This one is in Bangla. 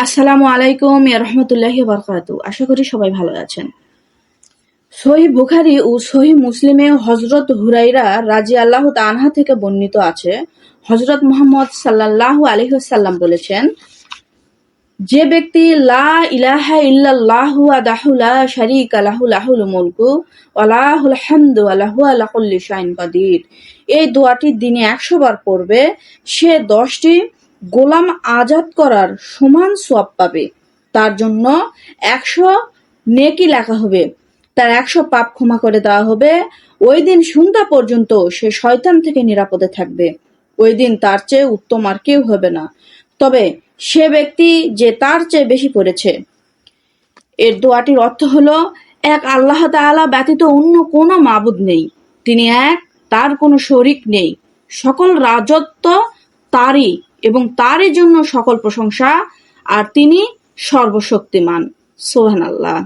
আসসালামু আলাইকুম ইয়া রাহমাতুল্লাহি ওয়া বারাকাতুহু। আশা করি সবাই ভালো আছেন। সহিহ বুখারী ও সহিহ মুসলিমে হযরত হুরায়রা রাদিয়াল্লাহু তাআলা থেকে বর্ণিত আছে, হযরত মুহাম্মদ সাল্লাল্লাহু আলাইহি ওয়াসাল্লাম বলেছেন, যে ব্যক্তি লা ইলাহা ইল্লাল্লাহু ওয়াহদাহু লা শারীকা লাহু লাহুল মুলকু ওয়া লাহুল হামদু ওয়া লাহু আলা কুল্লি শাইইন কাদির এই দোয়াটি দিনে 100 বার পড়বে, সে 10টি গোলাম আজাদ করার সমান সওয়াব পাবে। তার জন্য 100 নেকি লেখা হবে, তার 100 পাপ ক্ষমা করে দেওয়া হবে। ওই দিন সন্ধ্যা পর্যন্ত সে শয়তান থেকে নিরাপদে থাকবে। ওই দিন তার চেয়ে উত্তম আর কেউ হবে না, তবে সে ব্যক্তি যে তার চেয়ে বেশি পড়েছে। এর দোয়াটির অর্থ হলো, এক আল্লাহ তাআলা ব্যতীত অন্য কোনো মাবুদ নেই, তিনি এক, তার কোনো শরীক নেই, সকল রাজত্ব তারই এবং তারই জন্য সকল প্রশংসা, আর তিনি সর্বশক্তিমান। সুবহানাল্লাহ।